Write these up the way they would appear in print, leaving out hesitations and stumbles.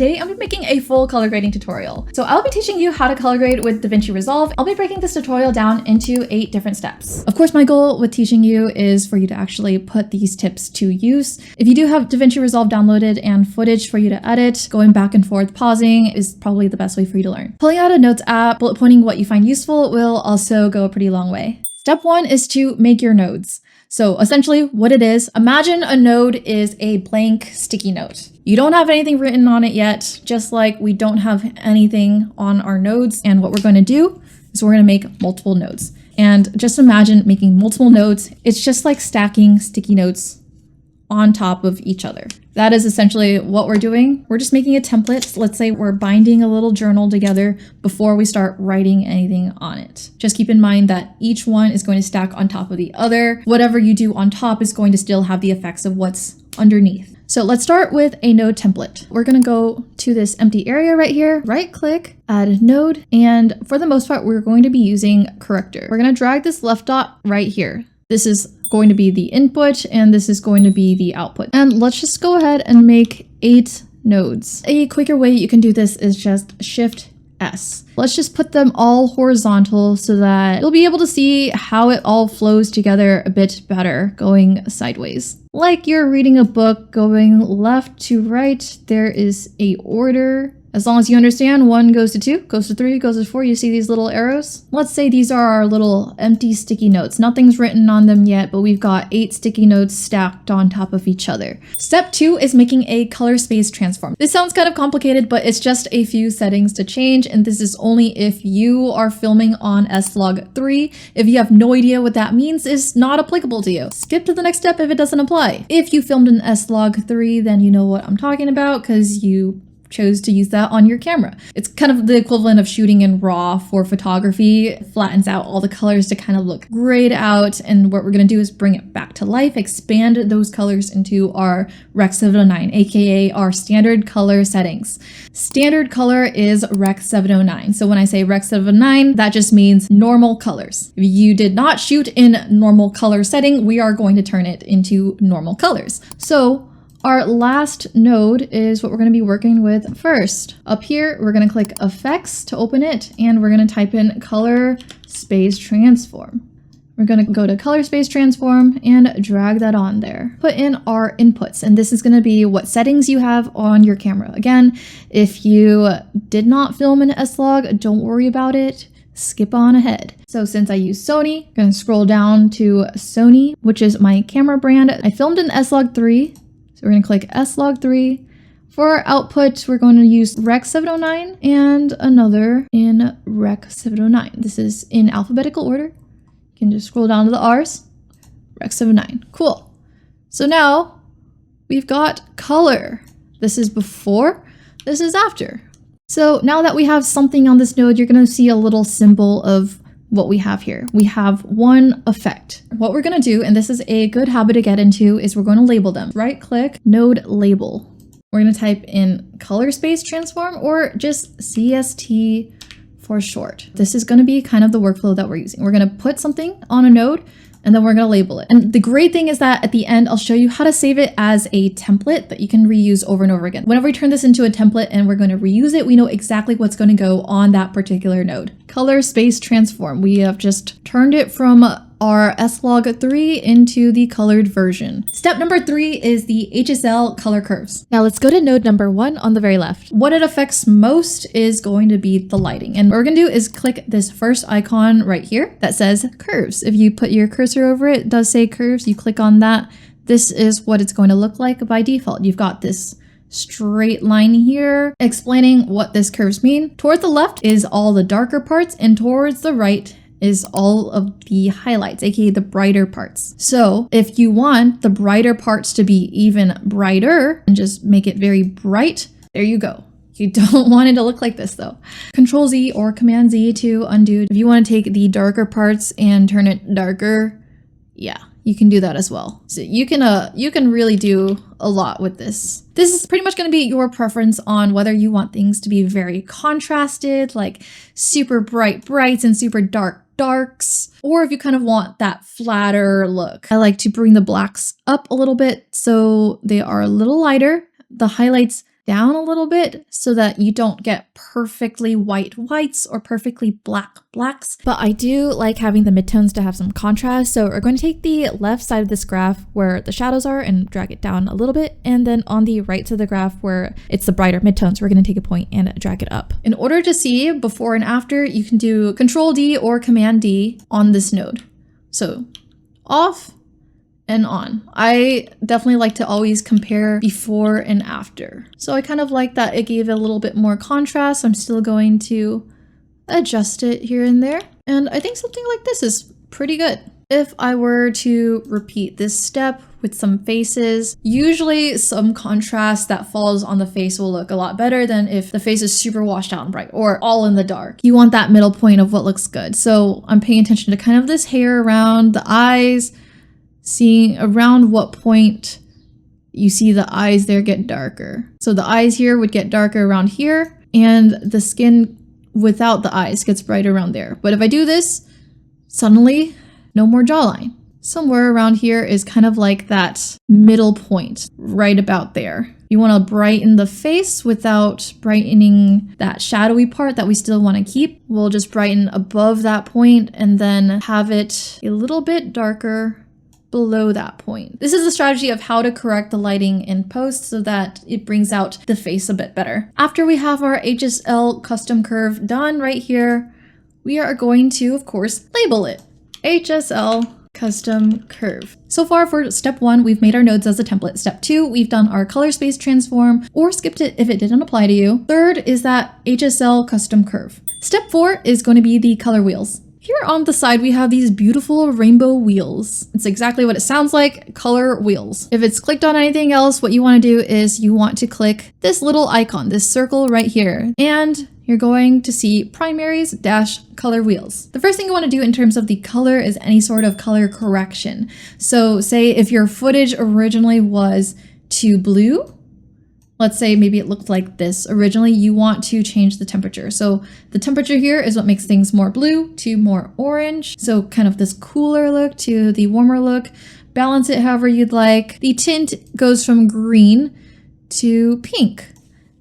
today I'm making a full color grading tutorial. So I'll be teaching you how to color grade with DaVinci Resolve. I'll be breaking this tutorial down into 8 different steps. Of course, my goal with teaching you is for you to actually put these tips to use. If you do have DaVinci Resolve downloaded and footage for you to edit, going back and forth pausing is probably the best way for you to learn. Pulling out a notes app, bullet pointing what you find useful will also go a pretty long way. Step 1 is to make your nodes. So essentially what it is, imagine a node is a blank sticky note. You don't have anything written on it yet, just like we don't have anything on our nodes. And what we're going to do is we're going to make multiple nodes. And just imagine making multiple nodes. It's just like stacking sticky notes on top of each other. That is essentially what we're doing. We're just making a template. Let's say we're binding a little journal together before we start writing anything on it. Just keep in mind that each one is going to stack on top of the other. Whatever you do on top is going to still have the effects of what's underneath. So let's start with a node template. We're going to go to this empty area right here, right click, add a node. And for the most part, we're going to be using corrector. We're going to drag this left dot right here. This is going to be the input and this is going to be the output. And let's just go ahead and make 8 nodes. A quicker way you can do this is just Shift S. Let's just put them all horizontal so that you'll be able to see how it all flows together a bit better going sideways. Like you're reading a book going left to right, there is a order. As long as you understand 1 goes to 2, goes to 3, goes to 4, you see these little arrows? Let's say these are our little empty sticky notes. Nothing's written on them yet, but we've got 8 sticky notes stacked on top of each other. Step 2 is making a color space transform. This sounds kind of complicated, but it's just a few settings to change, and this is only if you are filming on S-Log3. If you have no idea what that means, it's not applicable to you. Skip to the next step if it doesn't apply. If you filmed in S-Log3, then you know what I'm talking about because you chose to use that on your camera. It's kind of the equivalent of shooting in RAW for photography. It flattens out all the colors to kind of look grayed out. And what we're going to do is bring it back to life, expand those colors into our Rec 709, aka our standard color settings. Standard color is Rec 709. So when I say Rec 709, that just means normal colors. If you did not shoot in normal color setting, we are going to turn it into normal colors. So our last node is what we're going to be working with first. Up here, we're going to click Effects to open it, and we're going to type in Color Space Transform. We're going to go to Color Space Transform and drag that on there. Put in our inputs, and this is going to be what settings you have on your camera. Again, if you did not film in S-Log, don't worry about it. Skip on ahead. So since I use Sony, I'm going to scroll down to Sony, which is my camera brand. I filmed in S-Log3. We're going to click S-Log3. For our output, we're going to use Rec 709 and another in Rec 709. This is in alphabetical order. You can just scroll down to the R's. Rec 709. Cool. So now we've got color. This is before, this is after. So now that we have something on this node, you're going to see a little symbol of what we have here. We have one effect. What we're going to do, and this is a good habit to get into, is we're going to label them. Right click, node label. We're going to type in color space transform or just CST for short. This is going to be kind of the workflow that we're using. We're going to put something on a node and then we're going to label it. And the great thing is that at the end, I'll show you how to save it as a template that you can reuse over and over again. Whenever we turn this into a template and we're going to reuse it, we know exactly what's going to go on that particular node. Color space transform. We have just turned it from our S-Log3 into the colored version. Step number 3 is the HSL color curves. Now let's go to node number 1 on the very left. What it affects most is going to be the lighting. And what we're gonna do is click this first icon right here that says curves. If you put your cursor over it, it does say curves. You click on that. This is what it's going to look like by default. You've got this straight line here explaining what this curves mean. Toward the left is all the darker parts and towards the right is all of the highlights, aka the brighter parts. So if you want the brighter parts to be even brighter and just make it very bright, there you go. You don't want it to look like this though. Control Z or Command Z to undo. If you want to take the darker parts and turn it darker, yeah, you can do that as well. So you can really do a lot with this. This is pretty much going to be your preference on whether you want things to be very contrasted, like super bright brights and super dark darks, or if you kind of want that flatter look. I like to bring the blacks up a little bit so they are a little lighter. The highlights down a little bit so that you don't get perfectly white whites or perfectly black blacks. But I do like having the midtones to have some contrast. So we're going to take the left side of this graph where the shadows are and drag it down a little bit. And then on the right side of the graph where it's the brighter midtones, we're going to take a point and drag it up. In order to see before and after, you can do Control D or Command D on this node. So off and on. I definitely like to always compare before and after. So I kind of like that it gave a little bit more contrast. I'm still going to adjust it here and there. And I think something like this is pretty good. If I were to repeat this step with some faces, usually some contrast that falls on the face will look a lot better than if the face is super washed out and bright or all in the dark. You want that middle point of what looks good. So I'm paying attention to kind of this hair around the eyes, seeing around what point you see the eyes there get darker. So the eyes here would get darker around here, and the skin without the eyes gets brighter around there. But if I do this, suddenly no more jawline. Somewhere around here is kind of like that middle point, right about there. You want to brighten the face without brightening that shadowy part that we still want to keep. We'll just brighten above that point and then have it a little bit darker below that point. This is the strategy of how to correct the lighting in post so that it brings out the face a bit better. After we have our HSL Custom Curve done right here, we are going to, of course, label it HSL Custom Curve. So far for step 1, we've made our nodes as a template. Step 2, we've done our color space transform or skipped it if it didn't apply to you. Third is that HSL Custom Curve. Step 4 is going to be the color wheels. Here on the side, we have these beautiful rainbow wheels. It's exactly what it sounds like, color wheels. If it's clicked on anything else, what you want to do is you want to click this little icon, this circle right here, and you're going to see Primaries - color wheels. The first thing you want to do in terms of the color is any sort of color correction. So say if your footage originally was to blue, let's say maybe it looked like this originally, you want to change the temperature. So the temperature here is what makes things more blue to more orange. So kind of this cooler look to the warmer look. Balance it however you'd like. The tint goes from green to pink.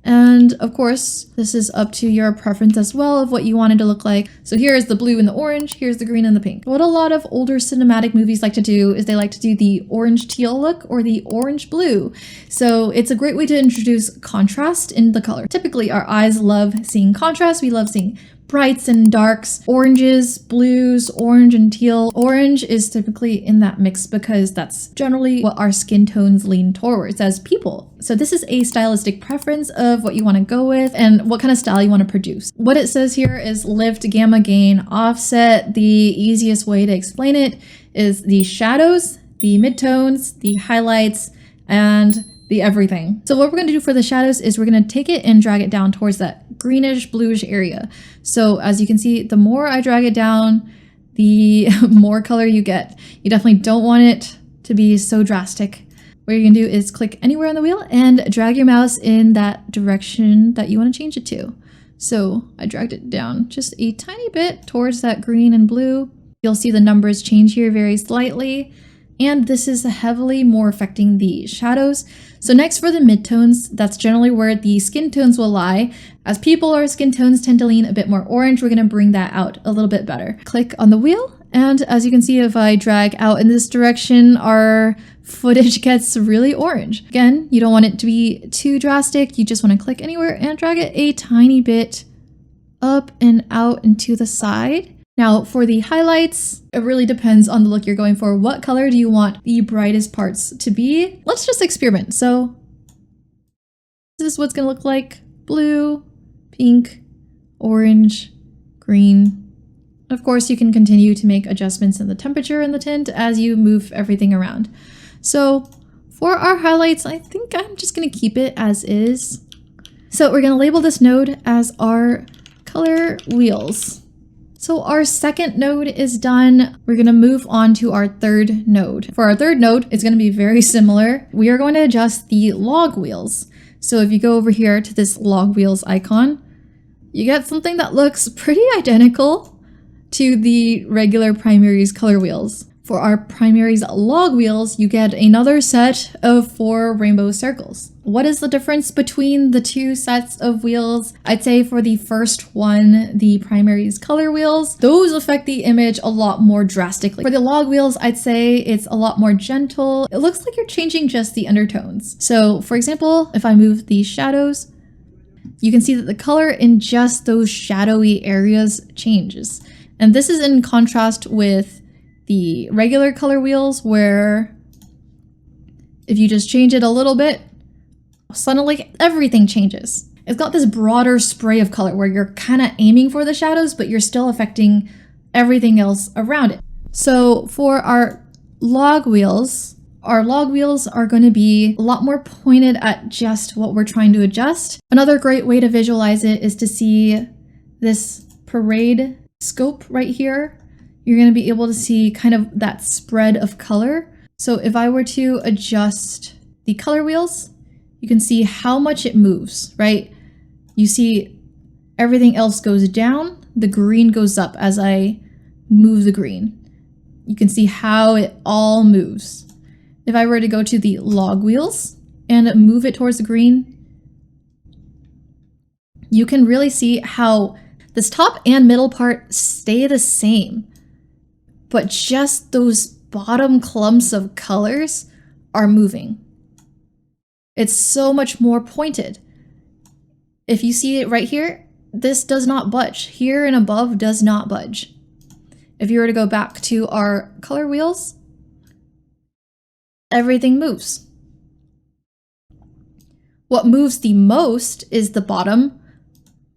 And of course, this is up to your preference as well of what you want it to look like. So here is the blue and the orange, here's the green and the pink. What a lot of older cinematic movies like to do is they like to do the orange teal look or the orange blue. So it's a great way to introduce contrast in the color. Typically, our eyes love seeing contrast. We love seeing brights and darks, oranges, blues, orange and teal. Orange is typically in that mix because that's generally what our skin tones lean towards as people. So this is a stylistic preference of what you want to go with and what kind of style you want to produce. What it says here is lift, gamma, gain, offset. The easiest way to explain it is the shadows, the midtones, the highlights, and the everything. So what we're going to do for the shadows is we're going to take it and drag it down towards that greenish bluish area. So as you can see, the more I drag it down, the more color you get. You definitely don't want it to be so drastic. What you're going to do is click anywhere on the wheel and drag your mouse in that direction that you want to change it to. So I dragged it down just a tiny bit towards that green and blue. You'll see the numbers change here very slightly. And this is heavily more affecting the shadows. So next for the midtones, that's generally where the skin tones will lie. As people, our skin tones tend to lean a bit more orange. We're going to bring that out a little bit better. Click on the wheel. And as you can see, if I drag out in this direction, our footage gets really orange. Again, you don't want it to be too drastic. You just want to click anywhere and drag it a tiny bit up and out and to the side. Now for the highlights, it really depends on the look you're going for. What color do you want the brightest parts to be? Let's just experiment. So this is what's going to look like. Blue, pink, orange, green. Of course, you can continue to make adjustments in the temperature and the tint as you move everything around. So for our highlights, I think I'm just going to keep it as is. So we're going to label this node as our color wheels. So our second node is done. We're going to move on to our third node. For our third node, it's going to be very similar. We are going to adjust the log wheels. So if you go over here to this log wheels icon, you get something that looks pretty identical to the regular Primaries color wheels. For our Primaries log wheels, you get another set of 4 rainbow circles. What is the difference between the 2 sets of wheels? I'd say for the first one, the Primaries color wheels, those affect the image a lot more drastically. For the log wheels, I'd say it's a lot more gentle. It looks like you're changing just the undertones. So for example, if I move these shadows, you can see that the color in just those shadowy areas changes. And this is in contrast with the regular color wheels, where if you just change it a little bit, suddenly everything changes. It's got this broader spray of color where you're kind of aiming for the shadows, but you're still affecting everything else around it. So for our log wheels are going to be a lot more pointed at just what we're trying to adjust. Another great way to visualize it is to see this parade scope right here. You're going to be able to see kind of that spread of color. So if I were to adjust the color wheels, you can see how much it moves, right? You see everything else goes down, the green goes up as I move the green. You can see how it all moves. If I were to go to the log wheels and move it towards the green, you can really see how this top and middle part stay the same, but just those bottom clumps of colors are moving. It's so much more pointed. If you see it right here, this does not budge. Here and above does not budge. If you were to go back to our color wheels, everything moves. What moves the most is the bottom,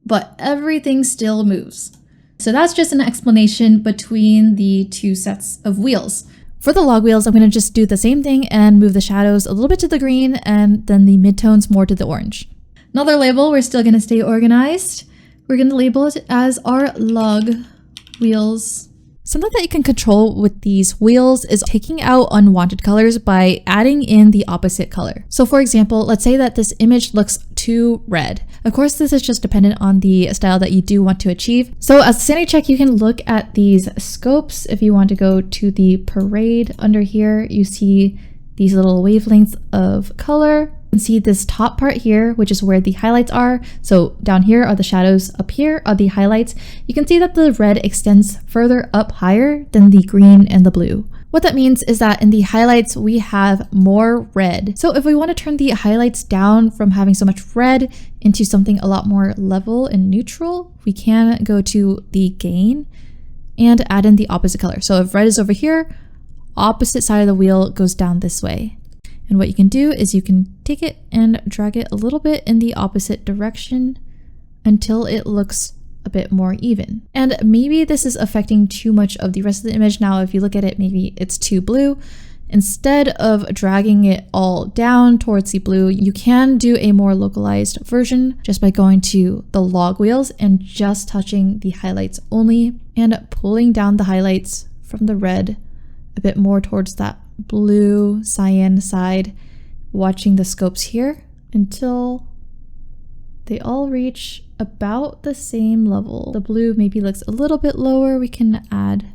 but everything still moves. So that's just an explanation between the 2 sets of wheels. For the log wheels, I'm going to just do the same thing and move the shadows a little bit to the green and then the midtones more to the orange. Another label, we're still going to stay organized. We're going to label it as our log wheels. Something that you can control with these wheels is taking out unwanted colors by adding in the opposite color. So for example, let's say that this image looks too red. Of course, this is just dependent on the style that you do want to achieve. So as a sanity check, you can look at these scopes. If you want to go to the parade under here, you see these little wavelengths of color. You can see this top part here, which is where the highlights are. So down here are the shadows, up here are the highlights. You can see that the red extends further up higher than the green and the blue. What that means is that in the highlights, we have more red. So if we want to turn the highlights down from having so much red into something a lot more level and neutral, we can go to the gain and add in the opposite color. So if red is over here, opposite side of the wheel goes down this way. And what you can do is you can take it and drag it a little bit in the opposite direction until it looks a bit more even. And maybe this is affecting too much of the rest of the image. Now, if you look at it, maybe it's too blue. Instead of dragging it all down towards the blue, you can do a more localized version just by going to the log wheels and just touching the highlights only and pulling down the highlights from the red a bit more towards that blue cyan side, watching the scopes here until they all reach about the same level. The blue maybe looks a little bit lower. We can add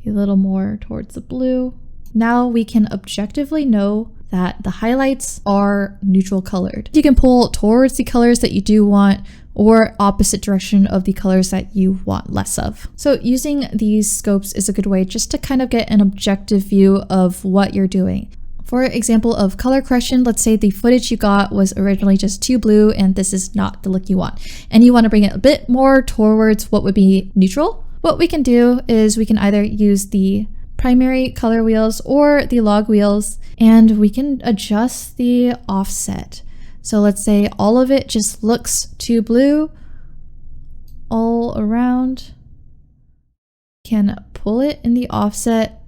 a little more towards the blue. Now we can objectively know that the highlights are neutral colored. You can pull towards the colors that you do want or opposite direction of the colors that you want less of. So using these scopes is a good way just to kind of get an objective view of what you're doing. For example of color correction, let's say the footage you got was originally just too blue and this is not the look you want, and you want to bring it a bit more towards what would be neutral. What we can do is we can either use the primary color wheels or the log wheels, and we can adjust the offset. So let's say all of it just looks too blue all around. Can pull it in the offset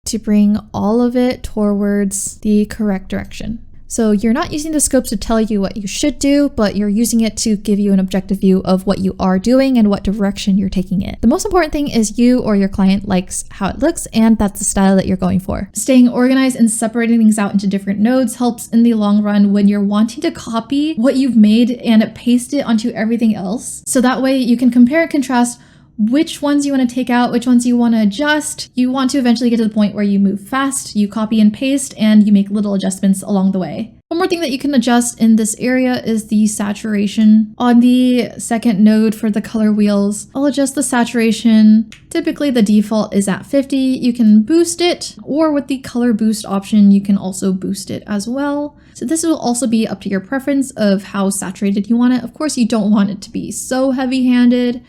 to bring all of it towards the correct direction. So you're not using the scopes to tell you what you should do, but you're using it to give you an objective view of what you are doing and what direction you're taking it. The most important thing is you or your client likes how it looks, and that's the style that you're going for. Staying organized and separating things out into different nodes helps in the long run when you're wanting to copy what you've made and paste it onto everything else. So that way you can compare and contrast which ones you want to take out, which ones you want to adjust. You want to eventually get to the point where you move fast, you copy and paste, and you make little adjustments along the way. One more thing that you can adjust in this area is the saturation. On the second node for the color wheels, I'll adjust the saturation. Typically the default is at 50. You can boost it, or with the color boost option, you can also boost it as well. So this will also be up to your preference of how saturated you want it. Of course, you don't want it to be so heavy-handed.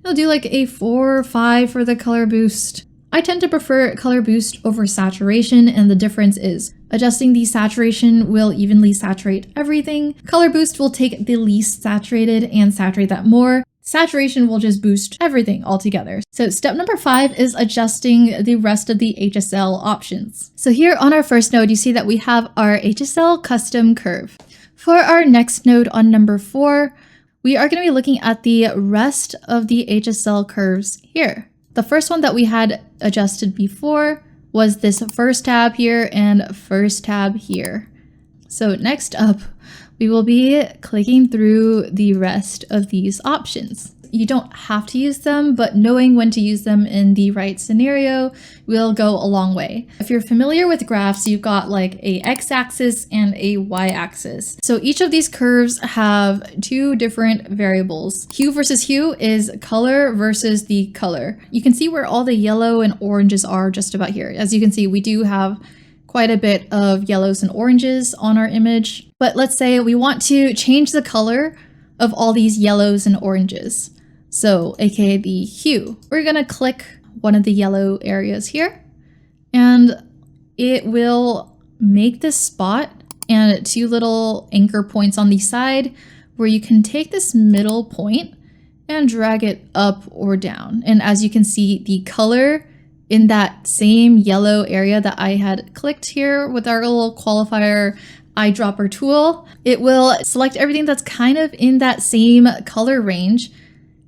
I'll do like a 4 or 5 for the color boost. I tend to prefer color boost over saturation, and the difference is adjusting the saturation will evenly saturate everything. Color boost will take the least saturated and saturate that more. Saturation will just boost everything altogether. So step number 5 is adjusting the rest of the HSL options. So here on our first node, you see that we have our HSL Custom Curve. For our next node on number 4, we are going to be looking at the rest of the HSL curves here. The first one that we had adjusted before was this first tab here and first tab here. So next up, we will be clicking through the rest of these options. You don't have to use them, but knowing when to use them in the right scenario will go a long way. If you're familiar with graphs, you've got like a x-axis and a y-axis. So each of these curves have 2 different variables. Hue versus hue is color versus the color. You can see where all the yellow and oranges are just about here. As you can see, we do have quite a bit of yellows and oranges on our image. But let's say we want to change the color of all these yellows and oranges. So aka the hue. We're gonna click one of the yellow areas here, and it will make this spot and 2 little anchor points on the side where you can take this middle point and drag it up or down. And as you can see, the color in that same yellow area that I had clicked here with our little qualifier eyedropper tool, it will select everything that's kind of in that same color range,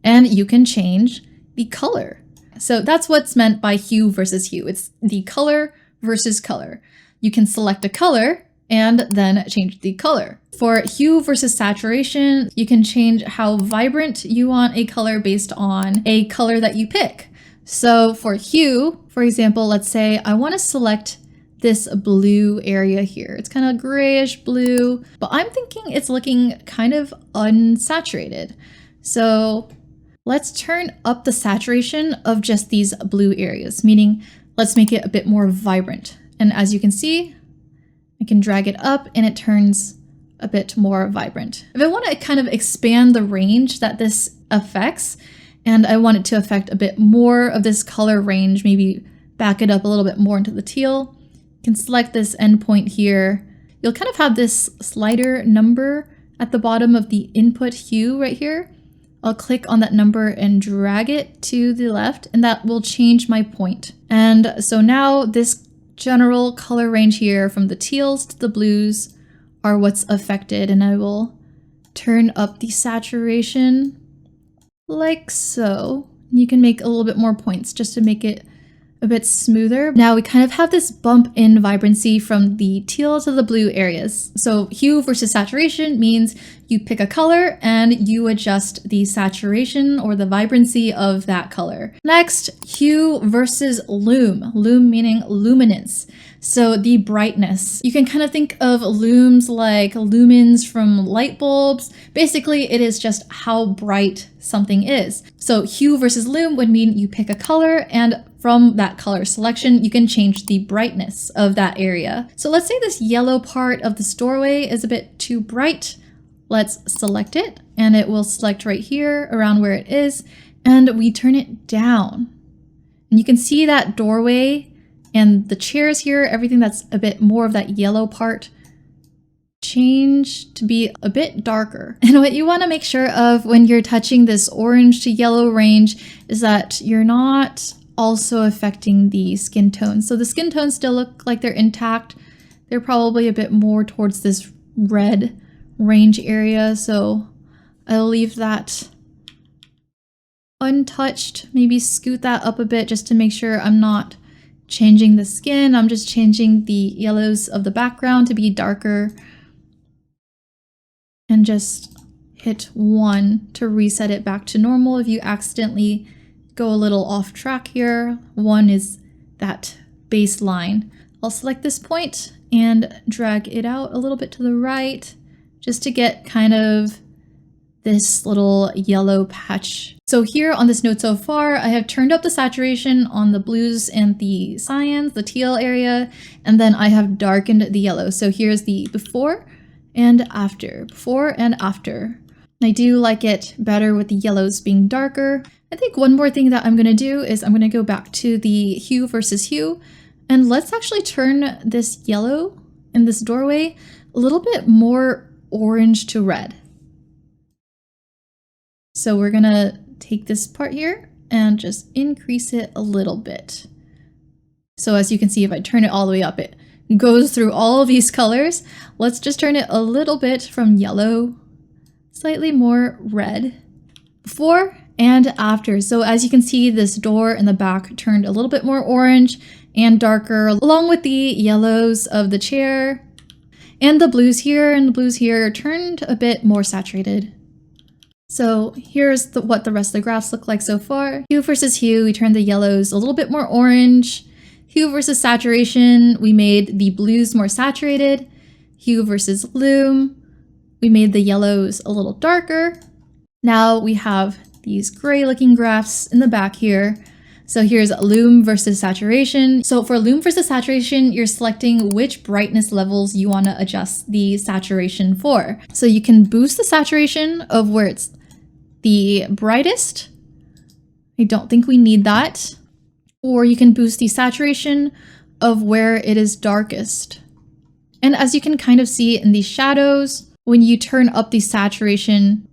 and you can change the color. So that's what's meant by hue versus hue. It's the color versus color. You can select a color and then change the color. For hue versus saturation, you can change how vibrant you want a color based on a color that you pick. So for hue, for example, let's say I want to select this blue area here. It's kind of grayish blue, but I'm thinking it's looking kind of unsaturated. So let's turn up the saturation of just these blue areas, meaning let's make it a bit more vibrant. And as you can see, I can drag it up and it turns a bit more vibrant. If I want to kind of expand the range that this affects, and I want it to affect a bit more of this color range, maybe back it up a little bit more into the teal, you can select this endpoint here. You'll kind of have this slider number at the bottom of the input hue right here. I'll click on that number and drag it to the left, and that will change my point. And so now this general color range here from the teals to the blues are what's affected, and I will turn up the saturation like so. You can make a little bit more points just to make it a bit smoother. Now we kind of have this bump in vibrancy from the teal to the blue areas. So hue versus saturation means you pick a color and you adjust the saturation or the vibrancy of that color. Next, hue versus lume. Lume meaning luminance. So the brightness. You can kind of think of looms like lumens from light bulbs. Basically, it is just how bright something is. So hue versus lume would mean you pick a color, and from that color selection, you can change the brightness of that area. So let's say this yellow part of this doorway is a bit too bright. Let's select it, and it will select right here around where it is, and we turn it down. And you can see that doorway and the chairs here, everything that's a bit more of that yellow part, change to be a bit darker. And what you want to make sure of when you're touching this orange to yellow range is that you're not also affecting the skin tones. So the skin tones still look like they're intact. They're probably a bit more towards this red range area. So I'll leave that untouched, maybe scoot that up a bit just to make sure I'm not changing the skin. I'm just changing the yellows of the background to be darker, and just hit 1 to reset it back to normal if you accidentally go a little off track here. One is that baseline. I'll select this point and drag it out a little bit to the right just to get kind of this little yellow patch. So here on this node so far, I have turned up the saturation on the blues and the cyans, the teal area, and then I have darkened the yellow. So here's the before and after, before and after. I do like it better with the yellows being darker. I think one more thing that I'm gonna do is I'm gonna go back to the hue versus hue, and let's actually turn this yellow in this doorway a little bit more orange to red. So we're gonna take this part here and just increase it a little bit. So as you can see, if I turn it all the way up, it goes through all of these colors. Let's just turn it a little bit from yellow, slightly more red, before and after. So as you can see, this door in the back turned a little bit more orange and darker, along with the yellows of the chair, and the blues here and the blues here turned a bit more saturated. So here's what the rest of the graphs look like so far. Hue versus hue, we turned the yellows a little bit more orange. Hue versus saturation, we made the blues more saturated. Hue versus loom, we made the yellows a little darker. Now we have these gray looking graphs in the back here. So here's loom versus saturation. So for loom versus saturation, you're selecting which brightness levels you want to adjust the saturation for. So you can boost the saturation of where it's the brightest. I don't think we need that. Or you can boost the saturation of where it is darkest. And as you can kind of see in these shadows, when you turn up the saturation,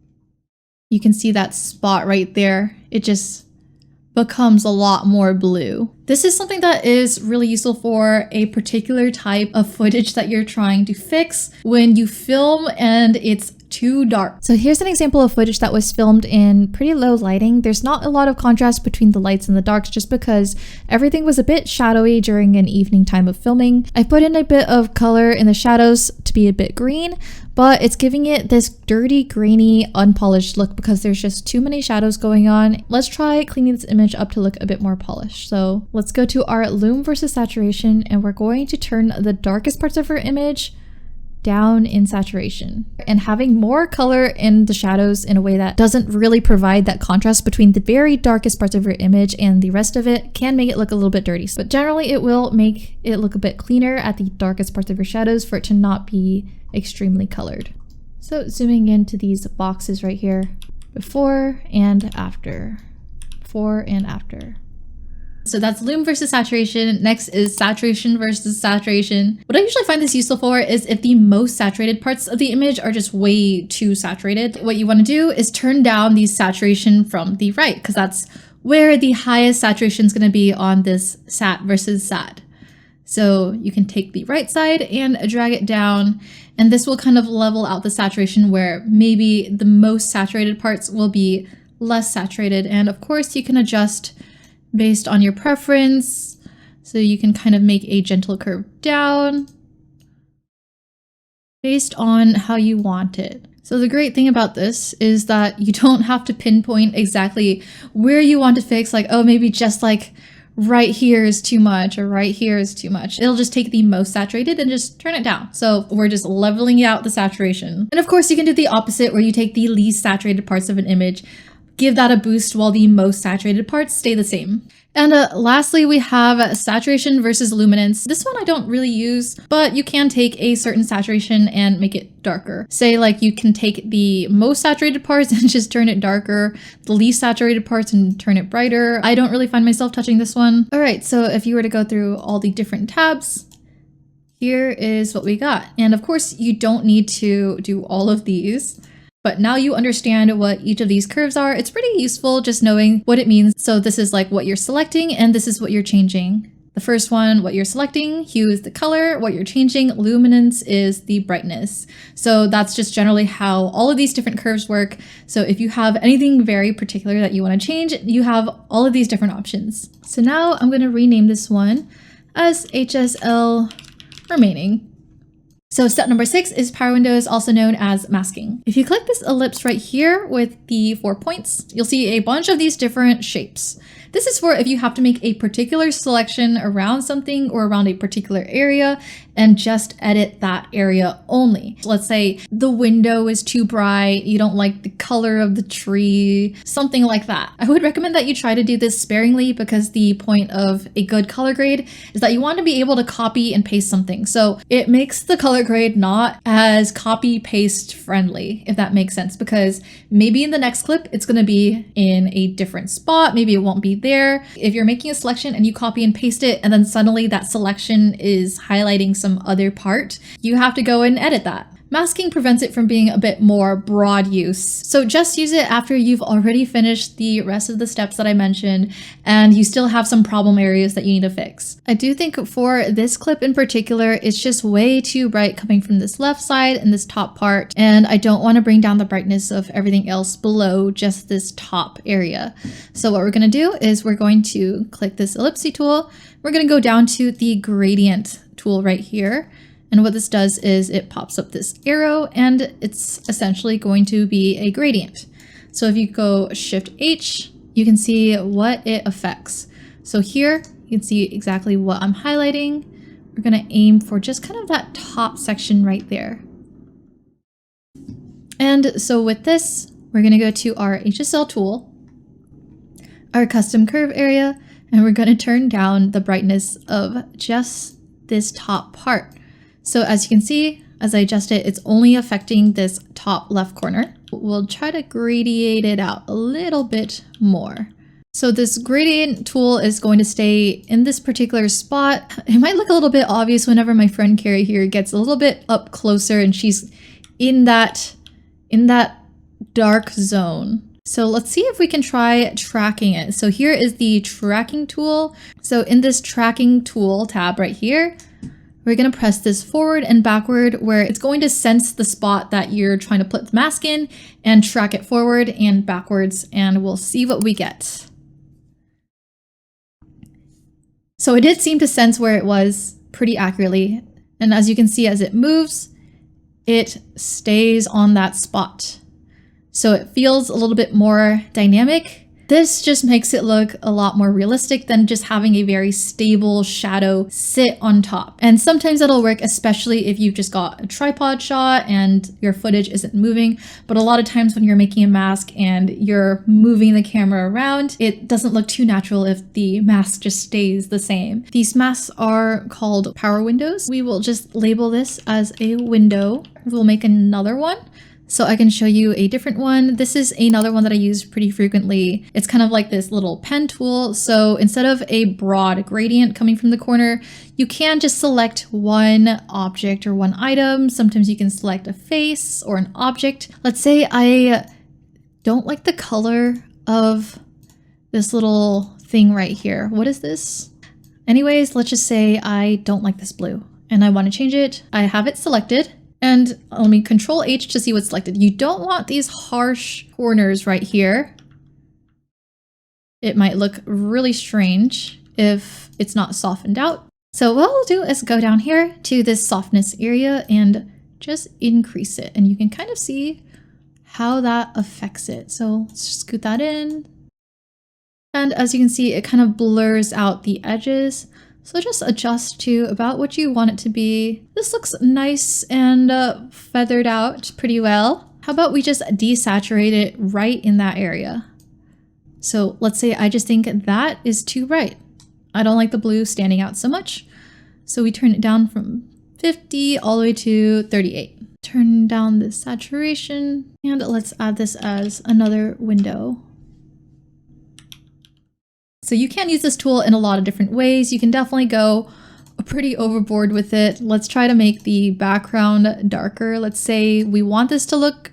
you can see that spot right there. It just becomes a lot more blue. This is something that is really useful for a particular type of footage that you're trying to fix when you film and it's too dark. So here's an example of footage that was filmed in pretty low lighting. There's not a lot of contrast between the lights and the darks just because everything was a bit shadowy during an evening time of filming. I put in a bit of color in the shadows to be a bit green, but it's giving it this dirty, grainy, unpolished look because there's just too many shadows going on. Let's try cleaning this image up to look a bit more polished. So let's go to our loom versus saturation, and we're going to turn the darkest parts of our image down in saturation, and having more color in the shadows in a way that doesn't really provide that contrast between the very darkest parts of your image and the rest of it can make it look a little bit dirty. But generally it will make it look a bit cleaner at the darkest parts of your shadows for it to not be extremely colored. So zooming into these boxes right here, before and after, before and after. So that's loom versus saturation. Next is saturation versus saturation. What I usually find this useful for is if the most saturated parts of the image are just way too saturated. What you want to do is turn down the saturation from the right, because that's where the highest saturation is going to be on this sat versus sat. So you can take the right side and drag it down, and this will kind of level out the saturation where maybe the most saturated parts will be less saturated. And of course you can adjust based on your preference. So you can kind of make a gentle curve down based on how you want it. So the great thing about this is that you don't have to pinpoint exactly where you want to fix, like, oh, maybe just like right here is too much or right here is too much. It'll just take the most saturated and just turn it down. So we're just leveling out the saturation. And of course you can do the opposite where you take the least saturated parts of an image, give that a boost while the most saturated parts stay the same. And lastly, we have saturation versus luminance. This one I don't really use, but you can take a certain saturation and make it darker. Say like you can take the most saturated parts and just turn it darker, the least saturated parts and turn it brighter. I don't really find myself touching this one. All right, so if you were to go through all the different tabs, here is what we got. And of course, you don't need to do all of these. But now you understand what each of these curves are. It's pretty useful just knowing what it means. So this is like what you're selecting and this is what you're changing. The first one, what you're selecting, hue is the color, what you're changing, luminance is the brightness. So that's just generally how all of these different curves work. So if you have anything very particular that you want to change, you have all of these different options. So now I'm going to rename this one as HSL Remaining. So step number 6 is power windows, also known as masking. If you click this ellipse right here with the 4 points, you'll see a bunch of these different shapes. This is for if you have to make a particular selection around something or around a particular area and just edit that area only. Let's say the window is too bright, you don't like the color of the tree, something like that. I would recommend that you try to do this sparingly because the point of a good color grade is that you want to be able to copy and paste something. So it makes the color grade not as copy paste friendly, if that makes sense, because maybe in the next clip it's going to be in a different spot, maybe it won't be there. If you're making a selection and you copy and paste it and then suddenly that selection is highlighting some other part, you have to go and edit that. Masking prevents it from being a bit more broad use. So just use it after you've already finished the rest of the steps that I mentioned and you still have some problem areas that you need to fix. I do think for this clip in particular, it's just way too bright coming from this left side and this top part, and I don't want to bring down the brightness of everything else below just this top area. So what we're going to do is we're going to click this ellipse tool. We're going to go down to the gradient tool right here. And what this does is it pops up this arrow and it's essentially going to be a gradient. So if you go Shift H, you can see what it affects. So here you can see exactly what I'm highlighting. We're going to aim for just kind of that top section right there. And so with this, we're going to go to our HSL tool, our custom curve area, and we're going to turn down the brightness of just this top part. So as you can see, as I adjust it, it's only affecting this top left corner. We'll try to gradient it out a little bit more. So this gradient tool is going to stay in this particular spot. It might look a little bit obvious whenever my friend Carrie here gets a little bit up closer and she's in that dark zone. So let's see if we can try tracking it. So here is the tracking tool. So in this tracking tool tab right here, we're going to press this forward and backward where it's going to sense the spot that you're trying to put the mask in and track it forward and backwards, and we'll see what we get. So it did seem to sense where it was pretty accurately. And as you can see, as it moves, it stays on that spot. So it feels a little bit more dynamic. This just makes it look a lot more realistic than just having a very stable shadow sit on top. And sometimes that'll work, especially if you've just got a tripod shot and your footage isn't moving. But a lot of times when you're making a mask and you're moving the camera around, it doesn't look too natural if the mask just stays the same. These masks are called power windows. We will just label this as a window. We'll make another one, so I can show you a different one. This is another one that I use pretty frequently. It's kind of like this little pen tool. So instead of a broad gradient coming from the corner, you can just select one object or one item. Sometimes you can select a face or an object. Let's say I don't like the color of this little thing right here. What is this? Anyways, let's just say I don't like this blue and I want to change it. I have it selected. And let me Control H to see what's selected. You don't want these harsh corners right here. It might look really strange if it's not softened out. So what we'll do is go down here to this softness area and just increase it. And you can kind of see how that affects it. So let's just scoot that in. And as you can see, it kind of blurs out the edges. So just adjust to about what you want it to be. This looks nice and feathered out pretty well. How about we just desaturate it right in that area? So let's say I just think that is too bright. I don't like the blue standing out so much. So we turn it down from 50 all the way to 38. Turn down the saturation and let's add this as another window. So you can use this tool in a lot of different ways. You can definitely go pretty overboard with it. Let's try to make the background darker. Let's say we want this to look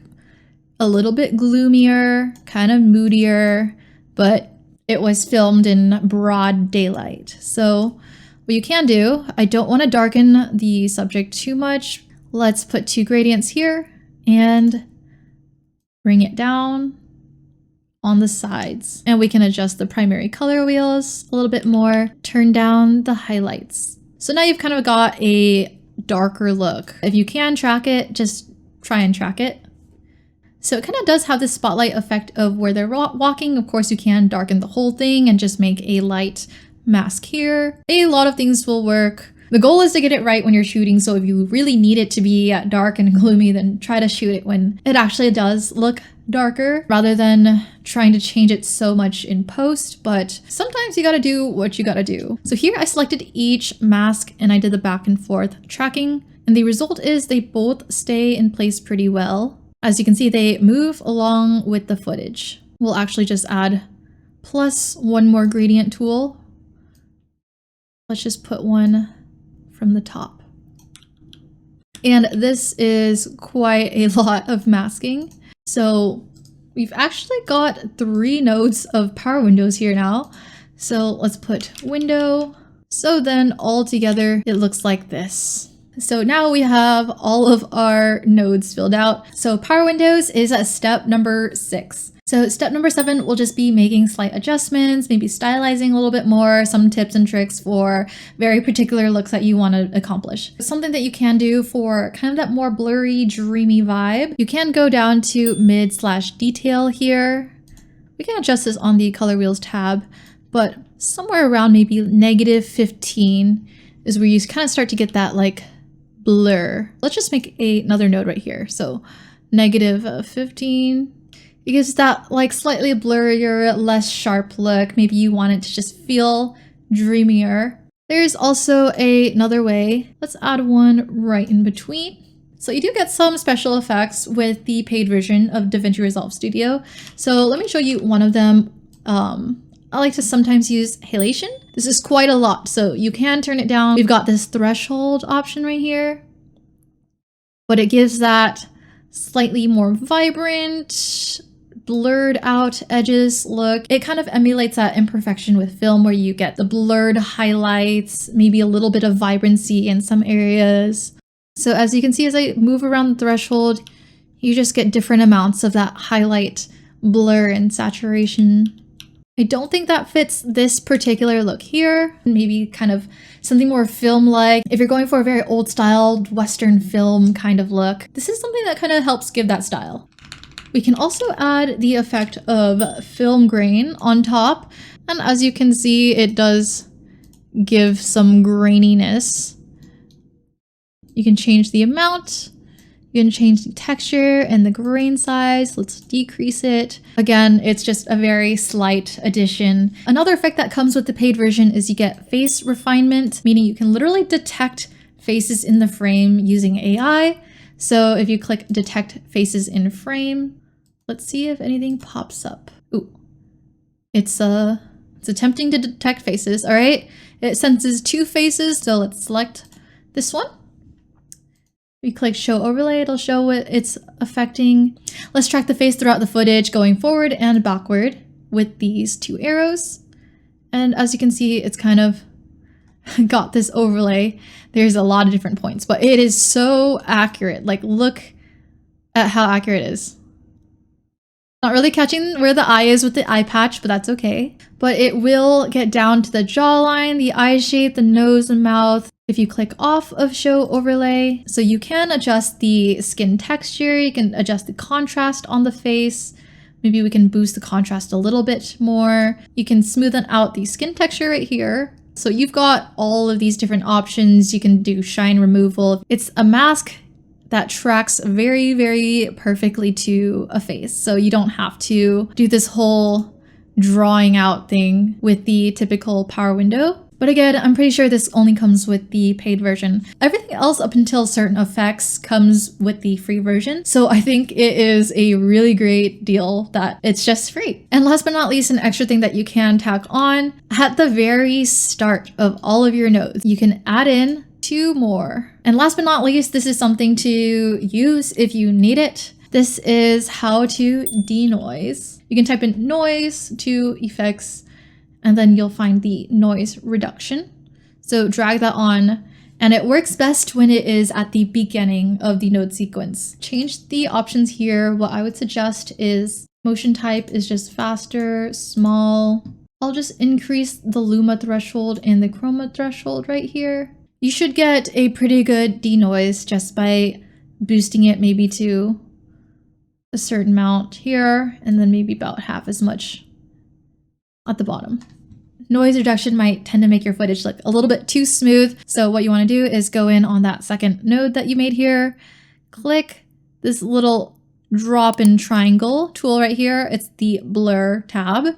a little bit gloomier, kind of moodier, but it was filmed in broad daylight. So what you can do, I don't want to darken the subject too much. Let's put 2 gradients here and bring it down on the sides, and we can adjust the primary color wheels a little bit more, turn down the highlights. So now you've kind of got a darker look. If you can track it, just try and track it. So it kind of does have this spotlight effect of where they're walking. Of course, you can darken the whole thing and just make a light mask here. A lot of things will work. The goal is to get it right when you're shooting, so if you really need it to be dark and gloomy, then try to shoot it when it actually does look darker, rather than trying to change it so much in post. But sometimes you gotta do what you gotta do. So here I selected each mask and I did the back and forth tracking, and the result is they both stay in place pretty well. As you can see, they move along with the footage. We'll actually just add plus one more gradient tool. Let's just put one from the top. And this is quite a lot of masking. So we've actually got 3 nodes of power windows here now. So let's put window. So then all together, it looks like this. So now we have all of our nodes filled out. So power windows is at step number 6. So step number 7 will just be making slight adjustments, maybe stylizing a little bit more, some tips and tricks for very particular looks that you want to accomplish. Something that you can do for kind of that more blurry, dreamy vibe, you can go down to mid/detail here. We can adjust this on the color wheels tab, but somewhere around maybe -15 is where you kind of start to get that like blur. Let's just make another node right here. So -15. It gives that like slightly blurrier, less sharp look. Maybe you want it to just feel dreamier. There's also another way. Let's add one right in between. So you do get some special effects with the paid version of DaVinci Resolve Studio. So let me show you one of them. I like to sometimes use halation. This is quite a lot, so you can turn it down. We've got this threshold option right here, but it gives that slightly more vibrant, blurred out edges look. It kind of emulates that imperfection with film where you get the blurred highlights, maybe a little bit of vibrancy in some areas. So as you can see, as I move around the threshold, you just get different amounts of that highlight, blur, and saturation. I don't think that fits this particular look here. Maybe kind of something more film-like. If you're going for a very old-styled Western film kind of look, this is something that kind of helps give that style. We can also add the effect of film grain on top. And as you can see, it does give some graininess. You can change the amount. You can change the texture and the grain size. Let's decrease it. Again, it's just a very slight addition. Another effect that comes with the paid version is you get face refinement, meaning you can literally detect faces in the frame using AI. So if you click detect faces in frame, let's see if anything pops up. Ooh, it's attempting to detect faces. All right, it senses 2 faces. So let's select this one. We click show overlay, it'll show what it's affecting. Let's track the face throughout the footage going forward and backward with these 2 arrows. And as you can see, it's kind of got this overlay. There's a lot of different points, but it is so accurate. Like, look at how accurate it is. Not really catching where the eye is with the eye patch, but that's okay. But it will get down to the jawline, the eye shape, the nose and mouth. If you click off of show overlay, so you can adjust the skin texture, you can adjust the contrast on the face. Maybe we can boost the contrast a little bit more. You can smoothen out the skin texture right here. So you've got all of these different options. You can do shine removal. It's a mask that tracks very, very perfectly to a face. So you don't have to do this whole drawing out thing with the typical power window. But again, I'm pretty sure this only comes with the paid version. Everything else up until certain effects comes with the free version. So I think it is a really great deal that it's just free. And last but not least, an extra thing that you can tack on at the very start of all of your nodes, you can add in 2 more. And last but not least, this is something to use if you need it. This is how to denoise. You can type in noise to effects, and then you'll find the noise reduction. So drag that on, and it works best when it is at the beginning of the node sequence. Change the options here. What I would suggest is motion type is just faster, small. I'll just increase the luma threshold and the chroma threshold right here. You should get a pretty good denoise just by boosting it maybe to a certain amount here, and then maybe about half as much at the bottom. Noise reduction might tend to make your footage look a little bit too smooth. So what you want to do is go in on that second node that you made here, click this little drop-in triangle tool right here. It's the blur tab.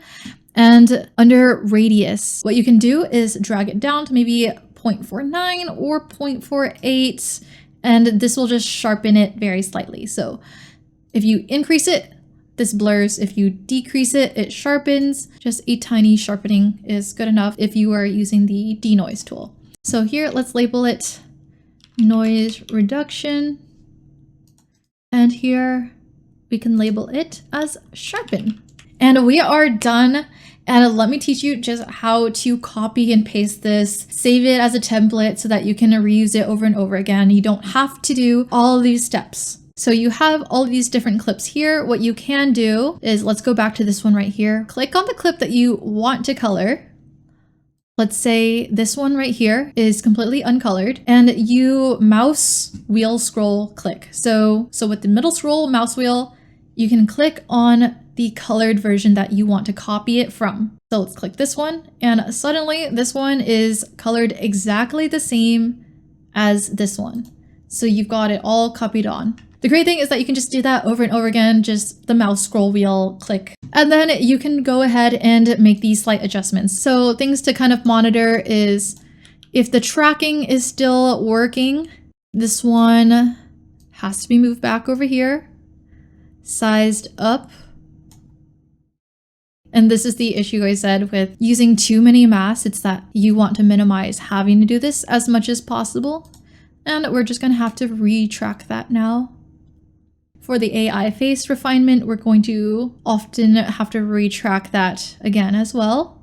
And under radius, what you can do is drag it down to maybe 0.49 or 0.48, and this will just sharpen it very slightly. So if you increase it, this blurs. If you decrease it, it sharpens. Just a tiny sharpening is good enough if you are using the denoise tool. So here, let's label it noise reduction. And here we can label it as sharpen. And we are done. And let me teach you just how to copy and paste this, save it as a template so that you can reuse it over and over again. You don't have to do all of these steps. So you have all of these different clips here. What you can do is, let's go back to this one right here. Click on the clip that you want to color. Let's say this one right here is completely uncolored, and you mouse wheel scroll click. So with the middle scroll mouse wheel, you can click on the colored version that you want to copy it from. So let's click this one, and suddenly this one is colored exactly the same as this one. So you've got it all copied on. The great thing is that you can just do that over and over again, just the mouse scroll wheel click. And then you can go ahead and make these slight adjustments. So things to kind of monitor is if the tracking is still working, this one has to be moved back over here, sized up. And this is the issue I said with using too many masks. It's that you want to minimize having to do this as much as possible. And we're just going to have to retrack that now. For the AI face refinement, we're going to often have to retrack that again as well.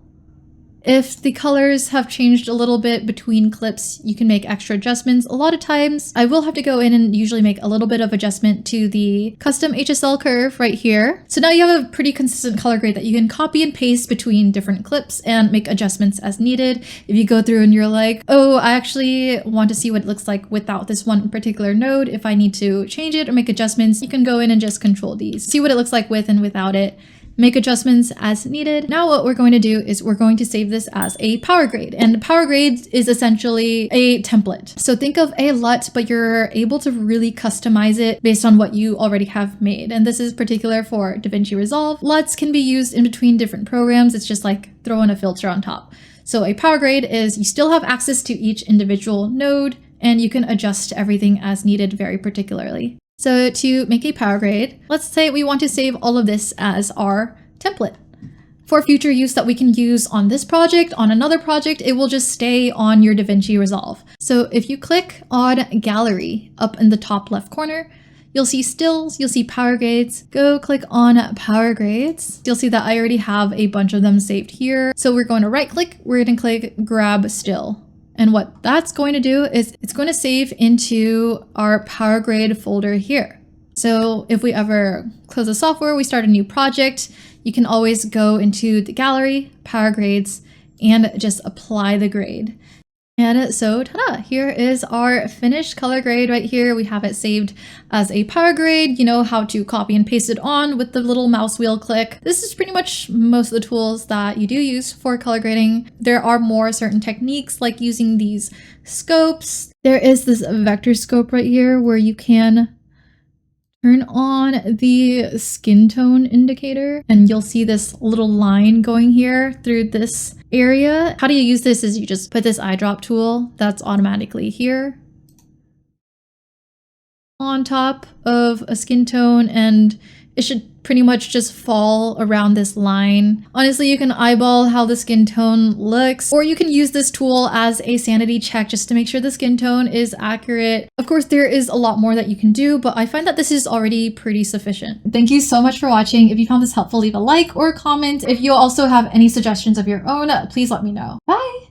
If the colors have changed a little bit between clips, you can make extra adjustments. A lot of times I will have to go in and usually make a little bit of adjustment to the custom HSL curve right here. So now you have a pretty consistent color grade that you can copy and paste between different clips and make adjustments as needed. If you go through and you're like, oh, I actually want to see what it looks like without this one particular node. If I need to change it or make adjustments, you can go in and just control these. See what it looks like with and without it. Make adjustments as needed. Now what we're going to do is we're going to save this as a Powergrade, and Powergrade is essentially a template. So think of a LUT, but you're able to really customize it based on what you already have made. And this is particular for DaVinci Resolve. LUTs can be used in between different programs. It's just like throwing a filter on top. So a Powergrade is you still have access to each individual node, and you can adjust everything as needed very particularly. So to make a Powergrade, let's say we want to save all of this as our template. For future use that we can use on this project, on another project, it will just stay on your DaVinci Resolve. So if you click on Gallery up in the top left corner, you'll see stills, you'll see Powergrades. Go click on Powergrades. You'll see that I already have a bunch of them saved here. So we're going to right click, we're going to click Grab Still. And what that's going to do is it's going to save into our Powergrade folder here. So if we ever close the software, we start a new project, you can always go into the gallery, Powergrades, and just apply the grade. And so, ta-da, here is our finished color grade right here. We have it saved as a Powergrade. You know how to copy and paste it on with the little mouse wheel click. This is pretty much most of the tools that you do use for color grading. There are more certain techniques like using these scopes. There is this vector scope right here where you can turn on the skin tone indicator and you'll see this little line going here through this area. How do you use this is you just put this eyedrop tool that's automatically here on top of a skin tone, and it should pretty much just fall around this line. Honestly, you can eyeball how the skin tone looks, or you can use this tool as a sanity check just to make sure the skin tone is accurate. Of course, there is a lot more that you can do, but I find that this is already pretty sufficient. Thank you so much for watching. If you found this helpful, leave a like or a comment. If you also have any suggestions of your own, please let me know. Bye!